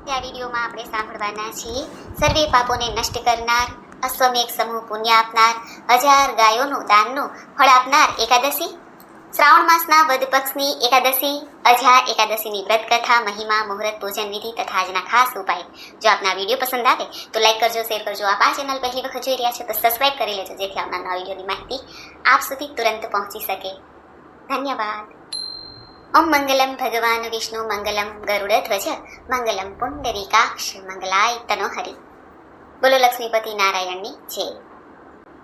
આ વિડીયોમાં આપણે સાંભળવાના છીએ સર્વે પાપોને નષ્ટ કરનાર, અશ્વમેઘ સમૂહ પુણ્ય આપનાર, 1000 ગાયોનું દાનનું ફળ આપનાર એકાદશી, શ્રાવણ માસના વદ પક્ષની એકાદશી, અજા એકાદશીની વ્રત કથા, મહિમા, મુહૂર્ત, પૂજન વિધિ તથા આજના ખાસ ઉપાય. જો આપના વિડીયો પસંદ આવે તો લાઈક કરજો, શેર કરજો. આપ આ ચેનલ પહેલી વખત જોઈ રહ્યા છો તો સબસ્ક્રાઇબ કરી લેજો, જેથી આવનાર નવા વિડીયોની માહિતી આપ સુધી તુરંત પહોંચી શકે. ધન્યવાદ. ઓમ મંગલમ ભગવાન વિષ્ણુ મંગલમ ગરુડધ્વજ મંગલમ પુંડરીકાક્ષ મંગલાય તનોહરિ. બોલો લક્ષ્મીપતિ નારાયણની જય.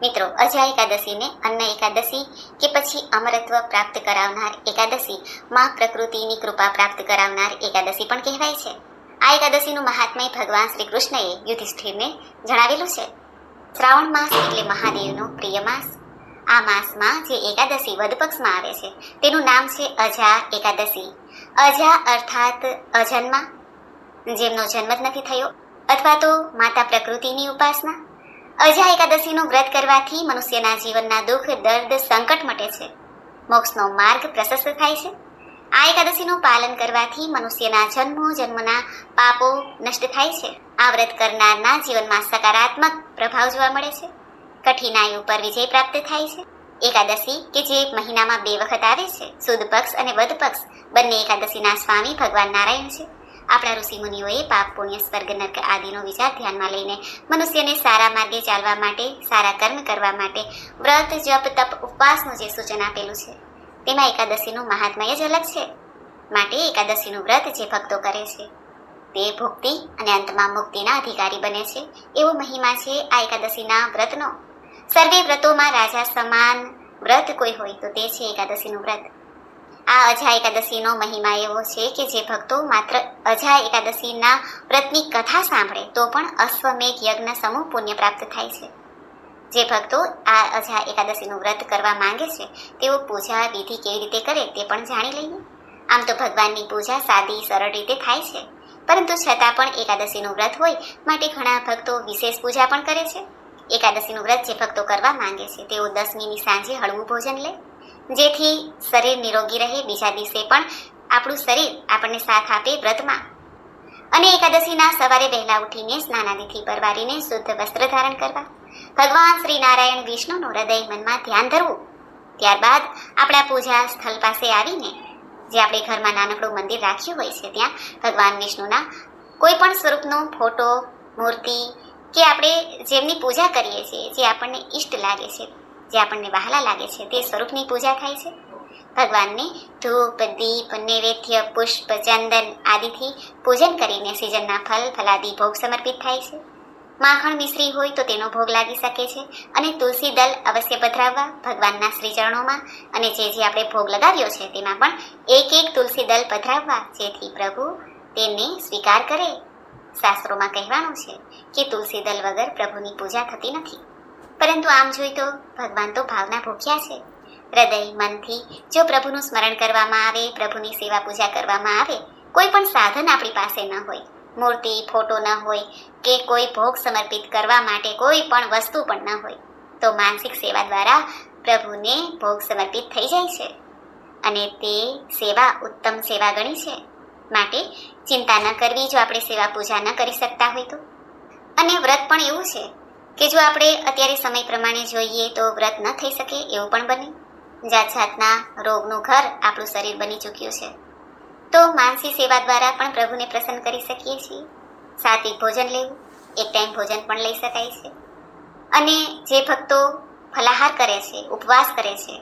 મિત્રો, અજા એકાદશીને અન્ન એકાદશી કે પછી અમરત્વ પ્રાપ્ત કરાવનાર એકાદશી, માં પ્રકૃતિની કૃપા પ્રાપ્ત કરાવનાર એકાદશી પણ કહેવાય છે. આ એકાદશીનું મહાત્મય ભગવાન શ્રી કૃષ્ણએ યુધિષ્ઠિરને જણાવેલું છે. શ્રાવણ માસ એટલે મહાદેવનો પ્રિય માસ. આ માસમાં જે એકાદશી વદ પક્ષમાં આવે છે તેનું નામ છે અજા એકાદશી. અજા અર્થાત અજન્મા, જેમનો જન્મ જ નથી થયો, અથવા તો માતા પ્રકૃતિની ઉપાસના. અજા એકાદશીનું વ્રત કરવાથી મનુષ્યના જીવનના દુઃખ, દર્દ, સંકટ મટે છે. મોક્ષનો માર્ગ પ્રશસ્ત થાય છે. આ એકાદશીનું પાલન કરવાથી મનુષ્યના જન્મના પાપો નષ્ટ થાય છે. આ વ્રત કરનારના જીવનમાં સકારાત્મક પ્રભાવ જોવા મળે છે. કઠિનાઈ ઉપર વિજય પ્રાપ્ત થાય છે. એકાદશી કે જે મહિનામાં 2 વખત આવે છે, સુદ પક્ષ અને વદ પક્ષ, બંને એકાદશીના સ્વામી ભગવાન નારાયણ છે. આપણા ઋષિ મુનિઓએ પાપ, પુણ્ય, સ્વર્ગ, નર્ક આદિનો વિચાર ધ્યાનમાં લઈને મનુષ્યને સારા માર્ગે ચાલવા માટે, સારા કર્મ કરવા માટે વ્રત, જપ, તપ, ઉપવાસનું જે સૂચન આપેલું છે, તેમાં એકાદશીનું મહાત્મય જ અલગ છે. માટે એકાદશીનું વ્રત જે ભક્તો કરે છે તે ભુક્તિ અને અંતમાં મુક્તિના અધિકારી બને છે. એવો મહિમા છે આ એકાદશીના વ્રતનો. સર્વે વ્રતોમાં રાજા સમાન વ્રત કોઈ હોય તો તે છે એકાદશીનું વ્રત. આ અજા એકાદશીનો મહિમા એવો છે કે જે ભક્તો માત્ર અજા એકાદશીના વ્રતની કથા સાંભળે તો પણ અશ્વમેઘ યજ્ઞ સમૂહ પુણ્ય પ્રાપ્ત થાય છે. જે ભક્તો આ અજા એકાદશીનું વ્રત કરવા માંગે છે તેઓ પૂજા વિધિ કેવી રીતે કરે તે પણ જાણી લઈએ. આમ તો ભગવાનની પૂજા સાદી સરળ રીતે થાય છે, પરંતુ છતાં પણ એકાદશીનું વ્રત હોય માટે ઘણા ભક્તો વિશેષ પૂજા પણ કરે છે. એકાદશીનું વ્રત જે ભક્તો કરવા માંગે છે તેઓ 10મીની સાંજે હળવું ભોજન લે, જેથી શરીર નિરોગી રહે, બીજા દિવસે પણ આપણું શરીર આપણને સાથ આપે વ્રતમાં. અને એકાદશીના સવારે વહેલા ઉઠીને સ્નાનાદિથી પરવારીને શુદ્ધ વસ્ત્ર ધારણ કરવા, ભગવાન શ્રી નારાયણ વિષ્ણુનું હૃદય મનમાં ધ્યાન ધરવું. ત્યારબાદ આપણા પૂજા સ્થળ પાસે આવીને, જે આપણે ઘરમાં નાનકડું મંદિર રાખ્યું હોય છે, ત્યાં ભગવાન વિષ્ણુના કોઈ પણ સ્વરૂપનો ફોટો, મૂર્તિ કે આપણે જેમની પૂજા કરીએ છીએ, જે આપણને ઈષ્ટ લાગે છે, જે આપણને વહાલા લાગે છે, તે સ્વરૂપની પૂજા થાય છે. ભગવાનને ધૂપ, દીપ, નૈવેદ્ય, પુષ્પ, ચંદન આદિથી પૂજન કરીને સિઝનના ફલ, ફલાદી ભોગ સમર્પિત થાય છે. માખણ, મિશ્રી હોય તો તેનો ભોગ લાગી શકે છે. અને તુલસી દલ અવશ્ય પધરાવવા ભગવાનના શ્રી ચરણોમાં, અને જે આપણે ભોગ લગાવ્યો છે તેમાં પણ એક તુલસી દલ પધરાવવા, જેથી પ્રભુ તેને સ્વીકાર કરે. શાસ્ત્રોમાં કહેવાનું છે કે તુલસી દલ વગર પ્રભુની પૂજા થતી નથી. પરંતુ આમ જોઈ તો ભગવાન તો ભાવના ભૂખ્યા છે. હૃદય, મનથી જો પ્રભુનું સ્મરણ કરવામાં આવે, પ્રભુની સેવા પૂજા કરવામાં આવે, કોઈ પણ સાધન આપણી પાસે ન હોય, મૂર્તિ, ફોટો ન હોય કે કોઈ ભોગ સમર્પિત કરવા માટે કોઈ પણ વસ્તુ પણ ન હોય, તો માનસિક સેવા દ્વારા પ્રભુને ભોગ સમર્પિત થઈ જાય છે. અને તે સેવા ઉત્તમ સેવા ગણી છે. માટે ચિંતા ન કરવી જો આપણે સેવા પૂજા ન કરી શકતા હોય તો. અને વ્રત પણ એવું છે કે જો આપણે અત્યારે સમય પ્રમાણે જોઈએ તો વ્રત ન થઈ શકે એવું પણ બને. જાત જાતના રોગનું ઘર આપણું શરીર બની ચૂક્યું છે, તો માનસી સેવા દ્વારા પણ પ્રભુને પ્રસન્ન કરી શકીએ છીએ. સાત્વિક ભોજન લેવું, એક ટાઈમ ભોજન પણ લઈ શકાય છે. અને જે ભક્તો ફલાહાર કરે છે, ઉપવાસ કરે છે,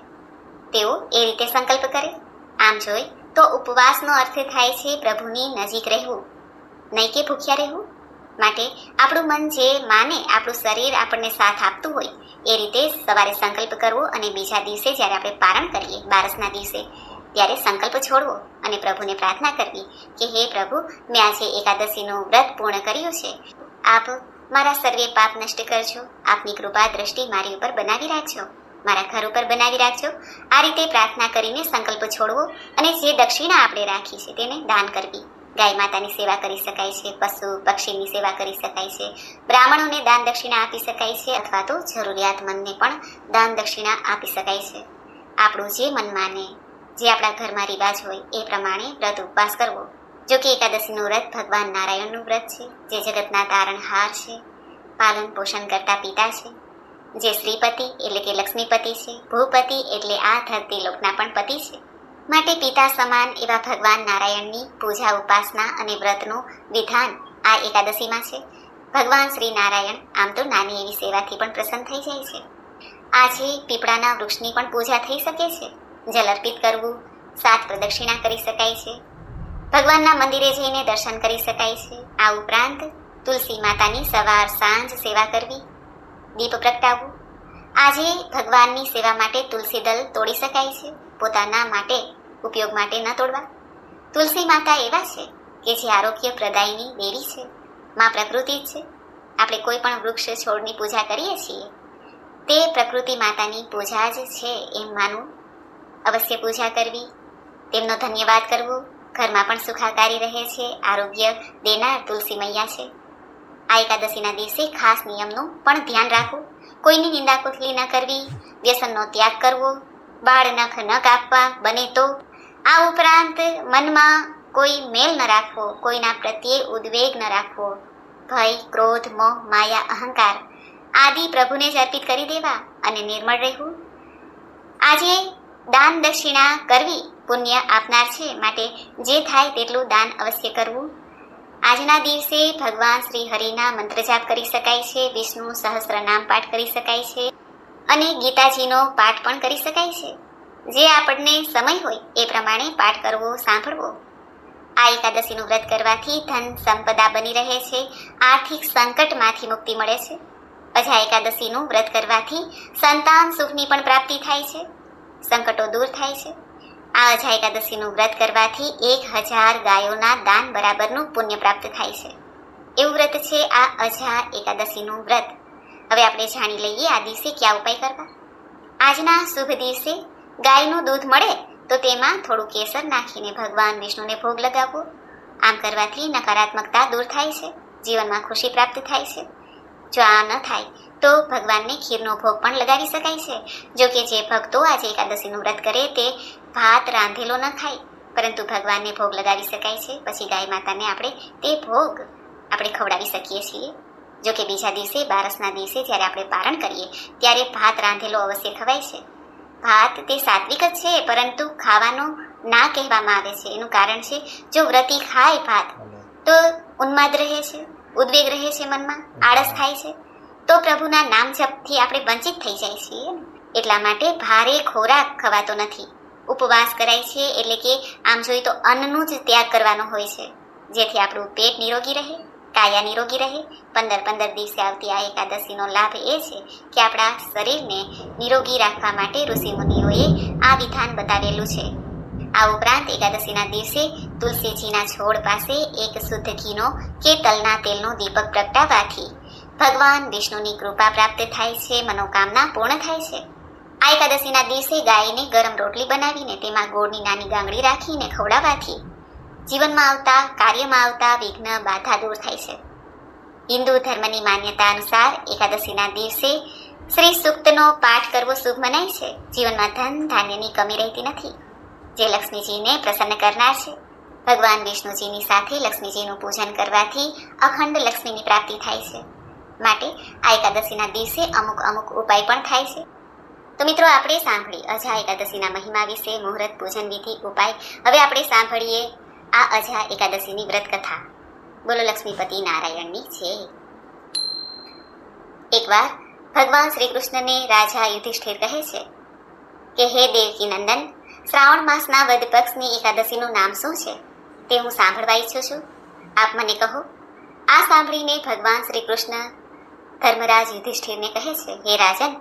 તેઓ એ રીતે સંકલ્પ કરે. આમ જોઈ તો ઉપવાસનો અર્થ થાય છે પ્રભુની નજીક રહેવું, નહીં કે ભૂખ્યા રહેવું. માટે આપણું મન જે માને, આપણું શરીર આપણને સાથ આપતું હોય એ રીતે સવારે સંકલ્પ કરવો, અને બીજા દિવસે જ્યારે આપણે પારણ કરીએ, બારસના દિવસે, ત્યારે સંકલ્પ છોડવો અને પ્રભુને પ્રાર્થના કરવી કે હે પ્રભુ, મેં આજે એકાદશીનું વ્રત પૂર્ણ કર્યું છે. આપ મારા સર્વે પાપ નષ્ટ કરજો. આપની કૃપા દ્રષ્ટિ મારી ઉપર બનાવી રાખજો, મારા ઘર ઉપર બનાવી રાખજો. આ રીતે પ્રાર્થના કરીને સંકલ્પ છોડવો. અને જે દક્ષિણા આપણે રાખી છે તેને દાન કરવી. ગાય માતાની સેવા કરી શકાય છે, પશુ પક્ષીની સેવા કરી શકાય છે, બ્રાહ્મણોને દાન દક્ષિણા આપી શકાય છે, અથવા તો જરૂરિયાતમંદને પણ દાન દક્ષિણા આપી શકાય છે. આપણું જે મન માને, જે આપણા ઘરમાં રિવાજ હોય એ પ્રમાણે વ્રત ઉપવાસ કરવો. જો કે એકાદશીનું વ્રત ભગવાન નારાયણનું વ્રત છે, જે જગતના તારણહાર છે, પાલન પોષણ કરતા પિતા છે, જે શ્રીપતિ એટલે કે લક્ષ્મીપતિ છે, ભૂપતિ એટલે આ ધરતી લોકના પણ પતિ છે. માટે પિતા સમાન એવા ભગવાન નારાયણની પૂજા, ઉપાસના અને વ્રતનું વિધાન આ એકાદશીમાં છે. ભગવાન શ્રી નારાયણ આમ તો નાની એવી સેવાથી પણ પ્રસન્ન થઈ જાય છે. આજે પીપળાના વૃક્ષની પણ પૂજા થઈ શકે છે. જલ અર્પિત કરવું, 7 પ્રદક્ષિણા કરી શકાય છે. ભગવાનના મંદિરે જઈને દર્શન કરી શકાય છે. આ ઉપરાંત તુલસી માતાની સવાર સાંજ સેવા કરવી, દીપ પ્રગટાવવું. આજે ભગવાનની સેવા માટે તુલસી દલ તોડી શકાય છે, પોતાના માટે ઉપયોગ માટે ન તોડવા. તુલસી માતા એવા છે કે જે આરોગ્ય પ્રદાયની દેવી છે, માં પ્રકૃતિ જ છે. આપણે કોઈ પણ વૃક્ષ છોડની પૂજા કરીએ છીએ તે પ્રકૃતિ માતાની પૂજા જ છે એમ માનવું. અવશ્ય પૂજા કરવી, તેમનો ધન્યવાદ કરવો. ઘરમાં પણ સુખાકારી રહે છે. આરોગ્ય દેનાર તુલસી મૈયા છે. આ એકાદશીના દિવસે ખાસ નિયમનું પણ ધ્યાન રાખવું. કોઈની નિંદા કુથલી ન કરવી, વ્યસનનો ત્યાગ કરવો, બાળ નખ ન કાપવા બને તો. આ ઉપરાંત મનમાં કોઈ મેલ ન રાખવો, કોઈના પ્રત્યે ઉદ્વેગ ન રાખવો. ભય, ક્રોધ, મોહ, માયા, અહંકાર આદિ પ્રભુને જ અર્પિત કરી દેવા અને નિર્મળ રહેવું. આજે દાન દક્ષિણા કરવી પુણ્ય આપનાર છે, માટે જે થાય તેટલું દાન અવશ્ય કરવું. આજના દિવસે ભગવાન શ્રી હરિના મંત્ર જાપ કરી શકાય છે, વિષ્ણુ સહસ્ત્ર નામ પાઠ કરી શકાય છે અને ગીતાજીનો પાઠ પણ કરી શકાય છે. જે આપણને સમય હોય એ પ્રમાણે પાઠ કરવો, સાંભળવો. આ એકાદશીનું વ્રત કરવાથી ધન સંપદા બની રહે છે, આર્થિક સંકટમાંથી મુક્તિ મળે છે. અજા એકાદશીનું વ્રત કરવાથી સંતાન સુખની પણ પ્રાપ્તિ થાય છે, સંકટો દૂર થાય છે. આ અજા એકાદશીનું વ્રત કરવાથી 1000 ગાયોના દાન બરાબરનું પુણ્ય પ્રાપ્ત થાય છે. એવું વ્રત છે આ અજા એકાદશીનું વ્રત. હવે આપણે જાણી લઈએ આ દિવસે કયા ઉપાય કરવા. આજના શુભ દિવસે ગાયનું દૂધ મળે તો તેમાં થોડું કેસર નાખીને ભગવાન વિષ્ણુને ભોગ લગાવવો. આમ કરવાથી નકારાત્મકતા દૂર થાય છે, જીવનમાં ખુશી પ્રાપ્ત થાય છે. જો આ ન થાય તો ભગવાનને ખીરનો ભોગ પણ લગાવી શકાય છે. જો કે જે ભક્તો આજે એકાદશીનું વ્રત કરે તે ભાત રાંધેલો ન ખાય, પરંતુ ભગવાનને ભોગ લગાવી શકાય છે. પછી ગાય માતાને આપણે તે ભોગ ખવડાવી શકીએ છીએ. જો કે બીજા દિવસે, બારસના દિવસે જ્યારે આપણે પારણ કરીએ ત્યારે ભાત રાંધેલો અવશ્ય ખવાય છે. ભાત તે સાત્વિક જ છે, પરંતુ ખાવાનું ના કહેવામાં આવે છે. એનું કારણ છે, જો વ્રતી ખાય ભાત તો ઉન્માદ રહે છે, ઉદ્વેગ રહે છે, મનમાં આળસ થાય છે, તો પ્રભુના નામ જપથી આપણે વંચિત થઈ જાય છીએ. એટલા માટે ભારે ખોરાક ખવાતો નથી. ઉપવાસ કરાય છે, એટલે કે આમ જોઈએ તો અન્નનું જ ત્યાગ કરવાનો હોય છે, જેથી આપણું પેટ નિરોગી રહે, કાયા નિરોગી રહે. 15 દિવસે આવતી આ એકાદશીનો લાભ એ છે કે આપણા શરીરને નિરોગી રાખવા માટે ઋષિમુનિઓએ આ વિધાન બતાવેલું છે. આ ઉપરાંત એકાદશીના દિવસે તુલસીજીના છોડ પાસે એક શુદ્ધ ઘીનો કે તલના તેલનો દીપક પ્રગટાવવાથી ભગવાન વિષ્ણુની કૃપા પ્રાપ્ત થાય છે, મનોકામના પૂર્ણ થાય છે. આ એકાદશીના દિવસે ગાયને ગરમ રોટલી બનાવીને તેમાં ગોળની નાની ગાંગડી રાખીને ખવડાવવાથી જીવનમાં આવતા, કાર્યમાં આવતા વિઘ્ન, બાધા દૂર થાય છે. હિન્દુ ધર્મની માન્યતા અનુસાર એકાદશીના દિવસે શ્રી સૂક્તનો પાઠ કરવો શુભ મનાય છે. જીવનમાં ધન ધાન્યની કમી રહેતી નથી, જે લક્ષ્મીજીને પ્રસન્ન કરનાર છે. ભગવાન વિષ્ણુજીની સાથે લક્ષ્મીજીનું પૂજન કરવાથી અખંડ લક્ષ્મીની પ્રાપ્તિ થાય છે. માટે આ એકાદશીના દિવસે અમુક ઉપાય પણ થાય છે. તો મિત્રો, આપણે સાંભળી અજા એકાદશીના મહિમા વિશે, મુહૂર્ત, પૂજન વિધિ, ઉપાય. હવે આપણે સાંભળીએ આ અજા એકાદશીની વ્રત કથા. બોલો લક્ષ્મીપતિ નારાયણની છે. એકવાર ભગવાન શ્રી કૃષ્ણને રાજા યુધિષ્ઠિર કહે છે કે હે દેવકી નંદન, શ્રાવણ માસના વદ પક્ષની એકાદશીનું નામ શું છે તે હું સાંભળવા ઈચ્છું છું. આપ મને કહો. આ સાંભળીને ભગવાન શ્રી કૃષ્ણ ધર્મરાજ યુધિષ્ઠિરને કહે છે, હે રાજન,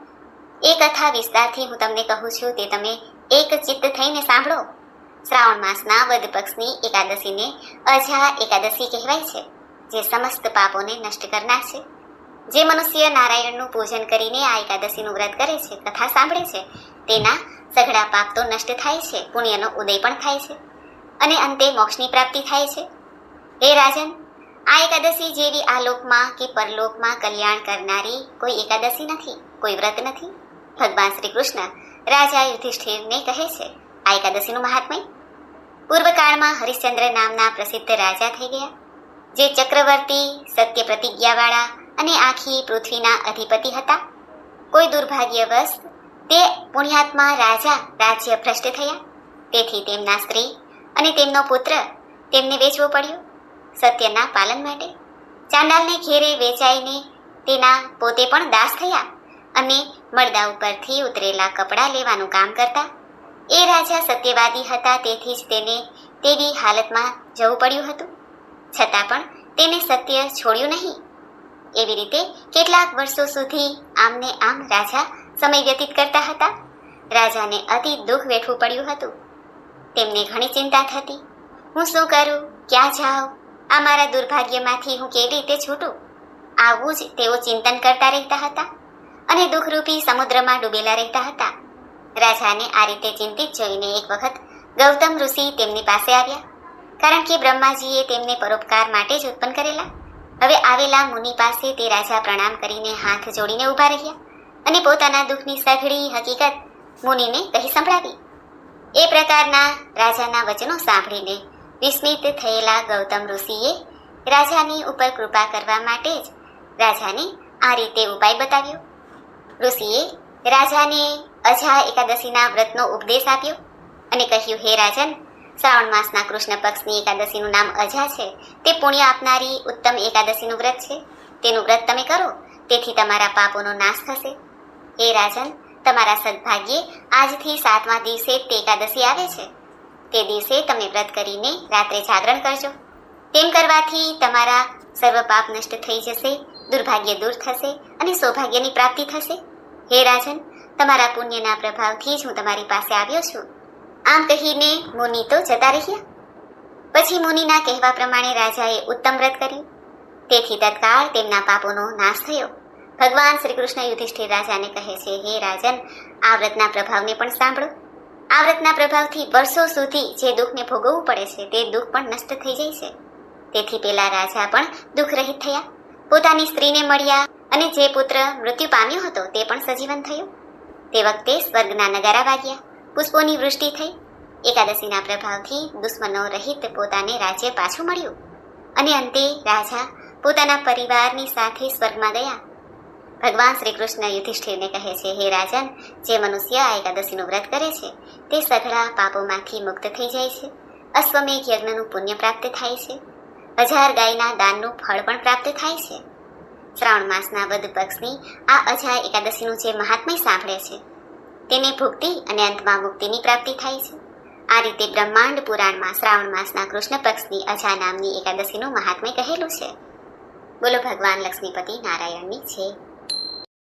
એ કથા વિસ્તારથી હું તમને કહું છું, તે તમે એક ચિત્ત થઈને સાંભળો. શ્રાવણ માસના વદ પક્ષની એકાદશીને અજા એકાદશી કહેવાય છે, જે સમસ્ત પાપોને નષ્ટ કરનાર છે. જે મનુષ્ય નારાયણનું પૂજન કરીને આ એકાદશીનું વ્રત કરે છે, કથા સાંભળે છે, તેના સઘળા પાપ તો નષ્ટ થાય છે, પુણ્યનો ઉદય પણ થાય છે અને અંતે મોક્ષની પ્રાપ્તિ થાય છે. હે રાજન, આ એકાદશી જેવી આ લોકમાં કે પરલોકમાં કલ્યાણ કરનારી કોઈ એકાદશી નથી, કોઈ વ્રત નથી. ભગવાન શ્રી કૃષ્ણ રાજા યુધિષ્ઠિરને કહે છે આ એકાદશીનું મહાત્મ્ય. પૂર્વકાળમાં હરિશ્ચંદ્ર નામના પ્રસિદ્ધ રાજા થઈ ગયા, જે ચક્રવર્તી, સત્ય પ્રતિજ્ઞાવાળા અને આખી પૃથ્વીના અધિપતિ હતા. કોઈ દુર્ભાગ્યવશ તે પુણ્યાત્મા રાજા રાજ્ય ભ્રષ્ટ થયા, તેથી તેમના સ્ત્રી અને તેમનો પુત્ર તેમને વેચવો પડ્યો સત્યના પાલન માટે. ચાંડાલને ઘેરે વેચાઈને તેના પોતે પણ દાસ થયા અને મળદા ઉપરથી ઉતરેલા કપડાં લેવાનું કામ કરતા. એ રાજા સત્યવાદી હતા, તેથી જ તેને તેવી હાલતમાં જવું પડ્યું હતું. છતાં પણ તેને સત્ય છોડ્યું નહીં. એવી રીતે કેટલાક વર્ષો સુધી આમને આમ રાજા સમય વ્યતીત કરતા હતા. રાજાને અતિ દુઃખ વેઠવું પડ્યું હતું. તેમને ઘણી ચિંતા થતી. હું શું કરું, ક્યાં જાઉં, આ મારા દુર્ભાગ્યમાંથી હું કેવી રીતે છૂટું, આવું જ તેઓ ચિંતન કરતા રહેતા હતા અને દુઃખરૂપી સમુદ્રમાં ડૂબેલા રહેતા હતા. રાજાને આ રીતે ચિંતિત જોઈને એક વખત ગૌતમ ઋષિ તેમની પાસે આવ્યા, કારણ કે બ્રહ્માજીએ તેમને પરોપકાર માટે જ ઉત્પન્ન કરેલા. હવે આવેલા મુનિ પાસે તે રાજા પ્રણામ કરીને હાથ જોડીને ઊભા રહ્યા અને પોતાના દુઃખની સઘળી હકીકત મુનિને કહી સંભળાવી. એ પ્રકારના રાજાના વચનો સાંભળીને વિસ્મિત થયેલા ગૌતમ ઋષિએ રાજાની ઉપર કૃપા કરવા માટે જ રાજાને આ રીતે ઉપાય બતાવ્યો. ઋષિએ રાજાને અજા એકાદશીના વ્રતનો ઉપદેશ આપ્યો અને કહ્યું, હે રાજન, શ્રાવણ માસના કૃષ્ણ પક્ષની એકાદશીનું નામ અજા છે. તે પુણ્ય આપનારી ઉત્તમ એકાદશીનું વ્રત છે. તેનું વ્રત તમે કરો, તેથી તમારા પાપોનો નાશ થશે. હે રાજન, તમારા સદભાગ્યે આજથી 7મા દિવસે તે એકાદશી આવે છે. તે દિવસે તમે વ્રત કરીને રાત્રે જાગરણ કરજો. તેમ કરવાથી તમારા સર્વ પાપ નષ્ટ થઈ જશે, દુર્ભાગ્ય દૂર થશે અને સૌભાગ્યની પ્રાપ્તિ થશે. હે રાજન, તમારા પુણ્યના પ્રભાવથી જ હું તમારી પાસે આવ્યો છું. આમ કહીને મુનિ તો જતા રહ્યા. પછી મુનિના કહેવા પ્રમાણે રાજાએ ઉત્તમ વ્રત કર્યું, તેથી તત્કાળ તેમના પાપોનો નાશ થયો. ભગવાન શ્રી કૃષ્ણ યુધિષ્ઠિર રાજાને કહે છે, હે રાજન, આ વ્રતના પ્રભાવને પણ સાંભળો. આ વ્રતના પ્રભાવથી વર્ષો સુધી જે દુઃખને ભોગવવું પડે છે તે દુઃખ પણ નષ્ટ થઈ જાય છે. તેથી પેલા રાજા પણ દુઃખ રહિત થયા, પોતાની સ્ત્રીને મળ્યા અને જે પુત્ર મૃત્યુ પામ્યો હતો તે પણ સજીવન થયો. તે વખતે સ્વર્ગના નગારા વાગ્યા, પુષ્પોની વૃષ્ટિ થઈ. એકાદશીના પ્રભાવથી દુશ્મનો રહિત પોતાને રાજ્ય પાછું મળ્યું અને અંતે રાજા પોતાના પરિવારની સાથે સ્વર્ગમાં ગયા. ભગવાન શ્રી કૃષ્ણ યુધિષ્ઠિરને કહે છે, હે રાજન, જે મનુષ્ય આ એકાદશીનું વ્રત કરે છે તે સઘળા પાપોમાંથી મુક્ત થઈ જાય છે. અશ્વમેઘ યજ્ઞનું પુણ્ય પ્રાપ્ત થાય છે. 1000 ગાયના દાનનું ફળ પણ પ્રાપ્ત થાય છે. શ્રાવણ માસના વદ પક્ષની આ અજા એકાદશીનું જે મહાત્મ્ય સાંભળે છે તેને ભુક્તિ અને અંતમાં મુક્તિની પ્રાપ્તિ થાય છે. આ રીતે બ્રહ્માંડ પુરાણમાં શ્રાવણ માસના કૃષ્ણ પક્ષની અજા નામની એકાદશીનું મહાત્મ્ય કહેલું છે. બોલો ભગવાન લક્ષ્મીપતિ નારાયણની જય.